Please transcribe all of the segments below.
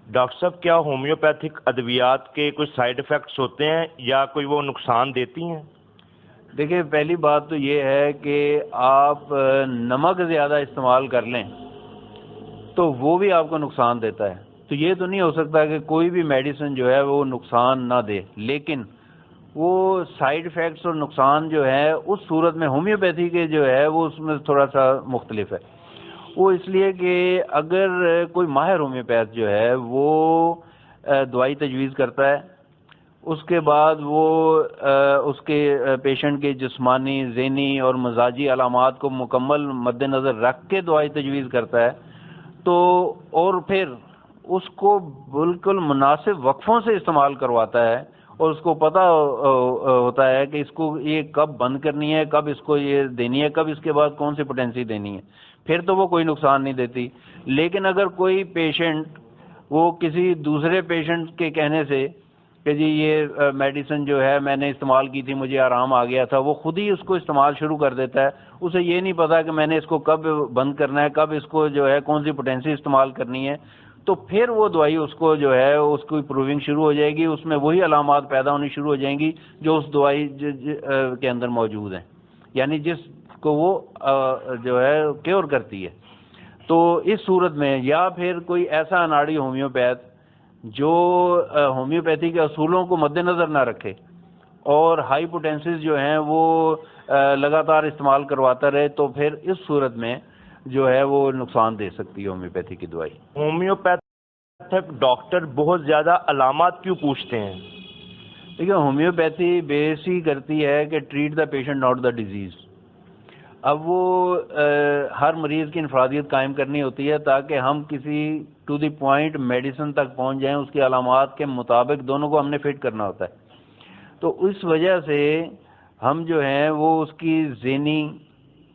Doctor صاحب کیا homeopathic ادویات کے کوئی سائیڈ افیکٹس ہوتے ہیں یا کوئی وہ نقصان دیتی ہیں؟ دیکھیں، پہلی بات تو یہ ہے کہ آپ نمک زیادہ استعمال کر لیں تو وہ بھی آپ کو نقصان دیتا ہے. تو یہ تو نہیں ہو سکتا کہ کوئی بھی میڈیسن جو ہے وہ نقصان نہ دے، لیکن وہ سائیڈ افیکٹس اور نقصان جو ہے اس صورت میں ہومیوپیتھی کے جو ہے وہ اس میں تھوڑا سا مختلف ہے. وہ اس لیے کہ اگر کوئی ماہر ہومیوپیتھ جو ہے وہ دوائی تجویز کرتا ہے، اس کے بعد وہ اس کے پیشنٹ کے جسمانی، ذہنی اور مزاجی علامات کو مکمل مد نظر رکھ کے دوائی تجویز کرتا ہے، تو اور پھر اس کو بالکل مناسب وقفوں سے استعمال کرواتا ہے اور اس کو پتہ ہوتا ہے کہ اس کو یہ کب بند کرنی ہے، کب اس کو یہ دینی ہے، کب اس کے بعد کون سی پوٹینسی دینی ہے، پھر تو وہ کوئی نقصان نہیں دیتی. لیکن اگر کوئی پیشنٹ وہ کسی دوسرے پیشنٹ کے کہنے سے کہ جی یہ میڈیسن جو ہے میں نے استعمال کی تھی، مجھے آرام آ گیا تھا، وہ خود ہی اس کو استعمال شروع کر دیتا ہے، اسے یہ نہیں پتا کہ میں نے اس کو کب بند کرنا ہے، کب اس کو جو ہے کون سی پوٹینسی استعمال کرنی ہے، تو پھر وہ دوائی اس کو جو ہے اس کی پروونگ شروع ہو جائے گی، اس میں وہی علامات پیدا ہونی شروع ہو جائیں گی جو اس دوائی کے اندر موجود ہیں، یعنی جس کو وہ جو ہے کیور کرتی ہے. تو اس صورت میں یا پھر کوئی ایسا اناڑی ہومیوپیتھ جو ہومیوپیتھی کے اصولوں کو مد نظر نہ رکھے اور ہائی پوٹینسیز جو ہیں وہ لگاتار استعمال کرواتا رہے، تو پھر اس صورت میں جو ہے وہ نقصان دے سکتی ہے ہومیوپیتھی کی دوائی. ہومیوپیتھک ڈاکٹر بہت زیادہ علامات کیوں پوچھتے ہیں؟ دیکھیں، ہومیوپیتھی بیس ہی کرتی ہے کہ treat the patient not the disease. اب وہ ہر مریض کی انفرادیت قائم کرنی ہوتی ہے تاکہ ہم کسی ٹو دی پوائنٹ میڈیسن تک پہنچ جائیں، اس کی علامات کے مطابق دونوں کو ہم نے فٹ کرنا ہوتا ہے. تو اس وجہ سے ہم جو ہیں وہ اس کی ذہنی،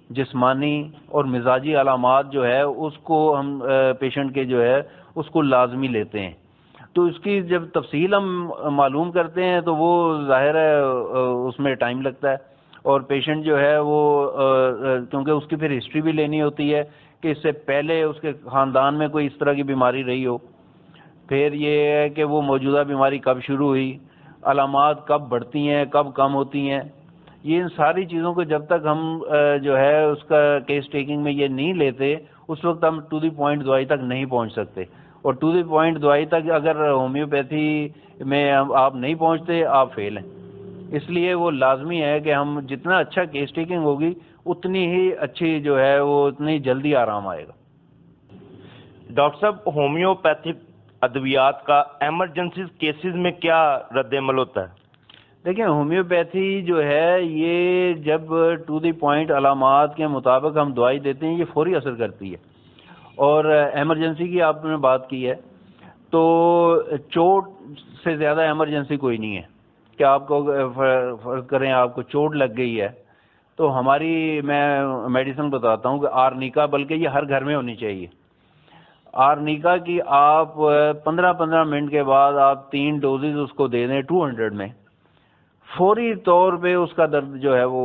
جسمانی اور مزاجی علامات جو ہے اس کو ہم پیشنٹ کے جو ہے اس کو لازمی لیتے ہیں. تو اس کی جب تفصیل ہم معلوم کرتے ہیں تو وہ ظاہر ہے اس میں ٹائم لگتا ہے، اور پیشنٹ جو ہے وہ کیونکہ اس کی پھر ہسٹری بھی لینی ہوتی ہے کہ اس سے پہلے اس کے خاندان میں کوئی اس طرح کی بیماری رہی ہو، پھر یہ ہے کہ وہ موجودہ بیماری کب شروع ہوئی، علامات کب بڑھتی ہیں، کب کم ہوتی ہیں. یہ ان ساری چیزوں کو جب تک ہم جو ہے اس کا کیس ٹیکنگ میں یہ نہیں لیتے، اس وقت ہم ٹو دی پوائنٹ دوائی تک نہیں پہنچ سکتے. اور ٹو دی پوائنٹ دوائی تک اگر ہومیوپیتھی میں آپ نہیں پہنچتے، آپ فیل ہیں. اس لیے وہ لازمی ہے کہ ہم جتنا اچھا کیس ٹیکنگ ہوگی اتنی ہی اچھی جو ہے وہ اتنی جلدی آرام آئے گا. ڈاکٹر صاحب ہومیوپیتھک ادویات کا ایمرجنسی کیسز میں کیا رد عمل ہوتا ہے؟ دیکھیں، ہومیوپیتھی جو ہے یہ جب ٹو دی پوائنٹ علامات کے مطابق ہم دوائی دیتے ہیں یہ فوری اثر کرتی ہے. اور ایمرجنسی کی آپ نے بات کی ہے، تو چوٹ سے زیادہ ایمرجنسی کوئی نہیں ہے کہ آپ کو فرض کریں آپ کو چوٹ لگ گئی ہے تو ہماری میں میڈیسن بتاتا ہوں کہ آرنیکا، بلکہ یہ ہر گھر میں ہونی چاہیے. آرنیکا کی آپ 15 منٹ کے بعد آپ 3 ڈوزز اس کو دے دیں 200 میں، فوری طور پہ اس کا درد جو ہے وہ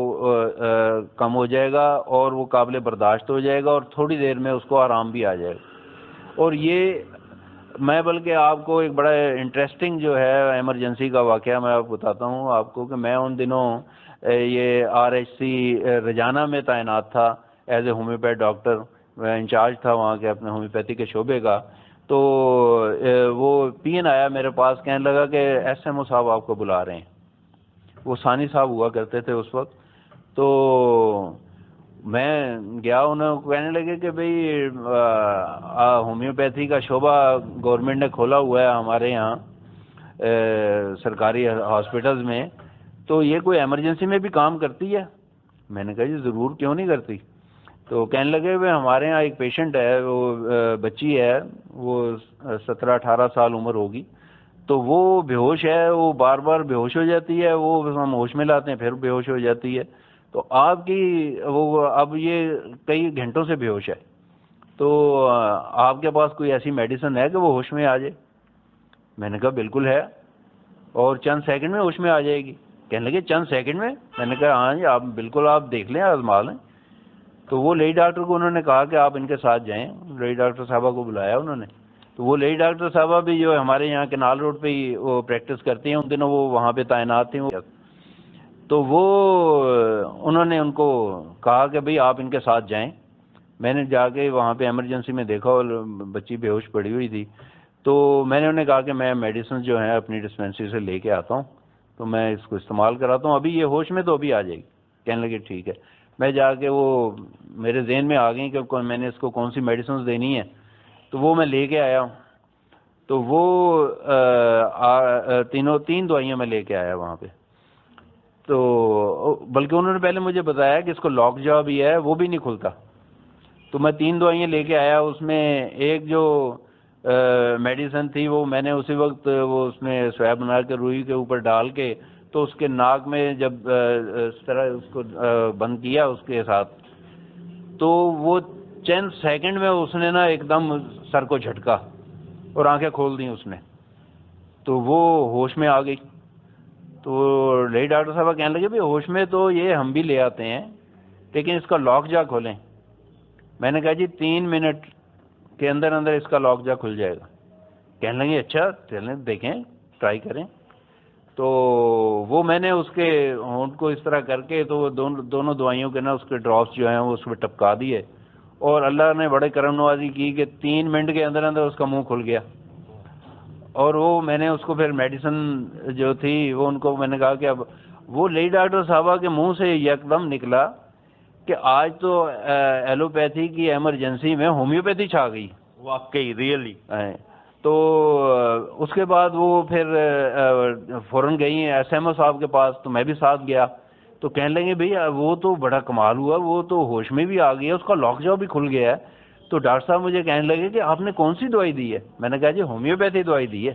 کم ہو جائے گا اور وہ قابل برداشت ہو جائے گا اور تھوڑی دیر میں اس کو آرام بھی آ جائے گا. اور یہ میں بلکہ آپ کو ایک بڑا انٹرسٹنگ جو ہے ایمرجنسی کا واقعہ میں آپ کو بتاتا ہوں آپ کو کہ میں ان دنوں یہ RHC رجانہ میں تعینات تھا ایز اے ہومیوپیتھ ڈاکٹر، میں انچارج تھا وہاں کے اپنے ہومیوپیتھی کے شعبے کا. تو وہ PN آیا میرے پاس، کہنے لگا کہ SMO صاحب آپ کو بلا رہے ہیں. وہ ثانی صاحب ہوا کرتے تھے اس وقت. تو میں گیا، انہوں کہنے لگے کہ بھئی ہومیوپیتھی کا شعبہ گورنمنٹ نے کھولا ہوا ہے ہمارے یہاں سرکاری ہاسپٹلز میں، تو یہ کوئی ایمرجنسی میں بھی کام کرتی ہے؟ میں نے کہا جی ضرور، کیوں نہیں کرتی. تو کہنے لگے بھئی ہمارے ہاں ایک پیشنٹ ہے، وہ بچی ہے، وہ 17-18 سال عمر ہوگی، تو وہ بے ہوش ہے، وہ بار بار بے ہوش ہو جاتی ہے، وہ ہم ہوش میں لاتے ہیں پھر بے ہوش ہو جاتی ہے. تو آپ کی وہ اب یہ کئی گھنٹوں سے بے ہوش ہے، تو آپ کے پاس کوئی ایسی میڈیسن ہے کہ وہ ہوش میں آ جائے؟ میں نے کہا بالکل ہے، اور چند سیکنڈ میں ہوش میں آ جائے گی. کہنے لگے چند سیکنڈ میں؟ میں نے کہا ہاں جی، آپ بالکل آپ دیکھ لیں، آزما لیں. تو وہ لیڈی ڈاکٹر کو انہوں نے کہا کہ آپ ان کے ساتھ جائیں. لیڈی ڈاکٹر صاحبہ کو بلایا انہوں نے، تو وہ لیڈی ڈاکٹر صاحبہ بھی جو ہمارے یہاں کنال روڈ پہ ہی وہ پریکٹس کرتی ہیں، ان دنوں وہ وہاں پہ تعینات تھیں، تو وہ انہوں نے ان کو کہا کہ بھئی آپ ان کے ساتھ جائیں۔ میں نے جا کے وہاں پہ ایمرجنسی میں دیکھا اور بچی بے ہوش پڑی ہوئی تھی، تو میں نے انہیں کہا کہ میں میڈیسن جو ہیں اپنی ڈسپینسری سے لے کے آتا ہوں، تو میں اس کو استعمال کراتا ہوں، ابھی یہ ہوش میں تو ابھی آ جائے گی۔ کہنے لگے ٹھیک ہے۔ میں جا کے وہ میرے ذہن میں آ گئی کہ میں نے اس کو کون سی میڈیسنز دینی ہے، تو وہ میں لے کے آیا ہوں۔ تو وہ تین دوائیاں میں لے کے آیا وہاں پہ، تو بلکہ انہوں نے پہلے مجھے بتایا کہ اس کو لاک جا بھی ہے، وہ بھی نہیں کھلتا۔ تو میں 3 دوائیاں لے کے آیا، اس میں ایک جو میڈیسن تھی وہ میں نے اسی وقت وہ اس میں سویب بنا کے روئی کے اوپر ڈال کے تو اس کے ناک میں جب اس طرح اس کو بند کیا اس کے ساتھ، تو وہ چند سیکنڈ میں اس نے نا ایک دم سر کو جھٹکا اور آنکھیں کھول دیں اس نے، تو وہ ہوش میں آ گئی۔ تو لیڈی ڈاکٹر صاحبہ کہنے لگے بھائی ہوش میں تو یہ ہم بھی لے آتے ہیں، لیکن اس کا لاک جا کھولیں۔ میں نے کہا جی 3 منٹ کے اندر اندر اس کا لاک جا کھل جائے گا۔ کہنے لگے اچھا چلیں دیکھیں ٹرائی کریں۔ تو وہ میں نے اس کے ہونٹ کو اس طرح کر کے تو وہ دونوں دوائیوں کے نا اس کے ڈراپس جو ہیں وہ اس پہ ٹپکا دیے، اور اللہ نے بڑے کرم نوازی کی کہ 3 منٹ کے اندر اندر اس کا منہ کھل گیا۔ اور وہ میں نے اس کو پھر میڈیسن جو تھی وہ ان کو میں نے کہا کہ اب وہ لیڈی ڈاکٹر صاحبہ کے منہ سے یکدم نکلا کہ آج تو ایلوپیتھی کی ایمرجنسی میں ہومیوپیتھی چھا گئی۔ واقعی ریئلی؟ تو اس کے بعد وہ پھر فوراً گئی ہیں ایس ایم او صاحب کے پاس، تو میں بھی ساتھ گیا۔ تو کہنے لگے بھئی وہ تو بڑا کمال ہوا، وہ تو ہوش میں بھی آ گیا، اس کا لاک جا بھی کھل گیا ہے۔ تو ڈاکٹر صاحب مجھے کہنے لگے کہ آپ نے کون سی دوائی دی ہے؟ میں نے کہا جی ہومیوپیتھی دوائی دی ہے۔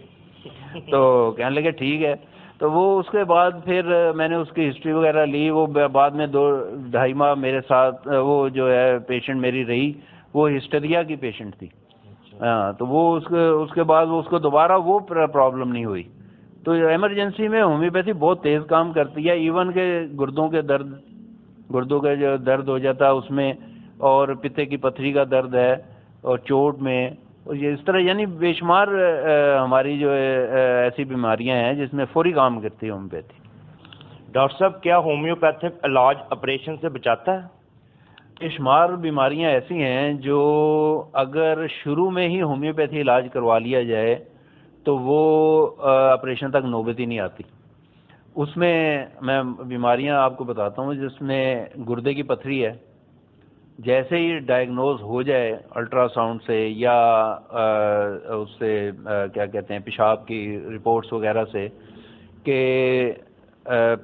تو کہنے لگے ٹھیک ہے۔ تو وہ اس کے بعد پھر میں نے اس کی ہسٹری وغیرہ لی، وہ بعد میں 2-2.5 ماہ میرے ساتھ وہ جو ہے پیشنٹ میری رہی، وہ ہسٹریا کی پیشنٹ تھی۔ ہاں، تو وہ اس کے بعد وہ اس کو دوبارہ وہ پرابلم نہیں ہوئی۔ تو ایمرجنسی میں ہومیوپیتھی بہت تیز کام کرتی ہے، ایون کہ گردوں کا جو درد ہو جاتا ہے اس میں، اور پتے کی پتھری کا درد ہے، اور چوٹ میں، اور یہ اس طرح یعنی بے شمار ہماری جو ایسی بیماریاں ہیں جس میں فوری کام کرتی ہے ہومیوپیتھی۔ ڈاکٹر صاحب کیا ہومیوپیتھک علاج آپریشن سے بچاتا ہے؟ بے شمار بیماریاں ایسی ہیں جو اگر شروع میں ہی ہومیوپیتھی علاج کروا لیا جائے تو وہ آپریشن تک نوبت ہی نہیں آتی۔ اس میں میں بیماریاں آپ کو بتاتا ہوں جس میں گردے کی پتھری ہے، جیسے ہی ڈائگنوز ہو جائے الٹرا ساؤنڈ سے یا اس سے کیا کہتے ہیں پیشاب کی رپورٹس وغیرہ سے، کہ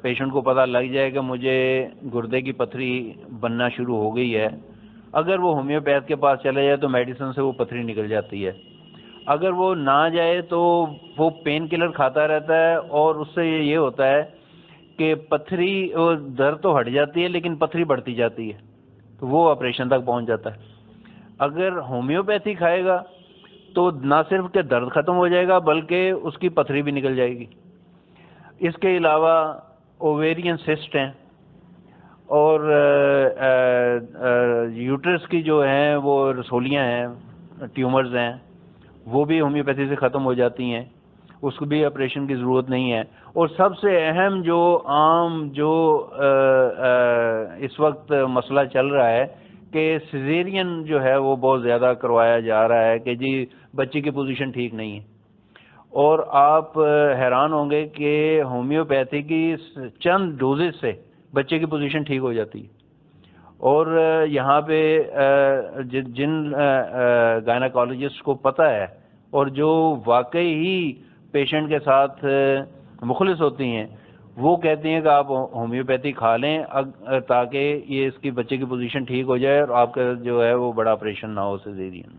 پیشنٹ کو پتہ لگ جائے کہ مجھے گردے کی پتھری بننا شروع ہو گئی ہے، اگر وہ ہومیوپیتھ کے پاس چلے جائے تو میڈیسن سے وہ پتھری نکل جاتی ہے۔ اگر وہ نہ جائے تو وہ پین کلر کھاتا رہتا ہے، اور اس سے یہ ہوتا ہے کہ پتھری درد تو ہٹ جاتی ہے لیکن پتھری بڑھتی جاتی ہے، تو وہ آپریشن تک پہنچ جاتا ہے۔ اگر ہومیوپیتھی کھائے گا تو نہ صرف کہ درد ختم ہو جائے گا بلکہ اس کی پتھری بھی نکل جائے گی۔ اس کے علاوہ اوویرین سسٹ ہیں، اور یوٹرس کی جو ہیں وہ رسولیاں ہیں، ٹیومرز ہیں، وہ بھی ہومیوپیتھی سے ختم ہو جاتی ہیں، اس کو بھی آپریشن کی ضرورت نہیں ہے۔ اور سب سے اہم جو عام جو اس وقت مسئلہ چل رہا ہے کہ سیزیرین جو ہے وہ بہت زیادہ کروایا جا رہا ہے کہ جی بچی کی پوزیشن ٹھیک نہیں ہے، اور آپ حیران ہوں گے کہ ہومیوپیتھی کی چند ڈوزز سے بچے کی پوزیشن ٹھیک ہو جاتی ہے۔ اور یہاں پہ جن گائناکالوجسٹ کو پتہ ہے اور جو واقعی ہی پیشنٹ کے ساتھ مخلص ہوتی ہیں، وہ کہتی ہیں کہ آپ ہومیوپیتھی کھا لیں تاکہ یہ اس کی بچے کی پوزیشن ٹھیک ہو جائے اور آپ کا جو ہے وہ بڑا آپریشن نہ ہو سیزیرین۔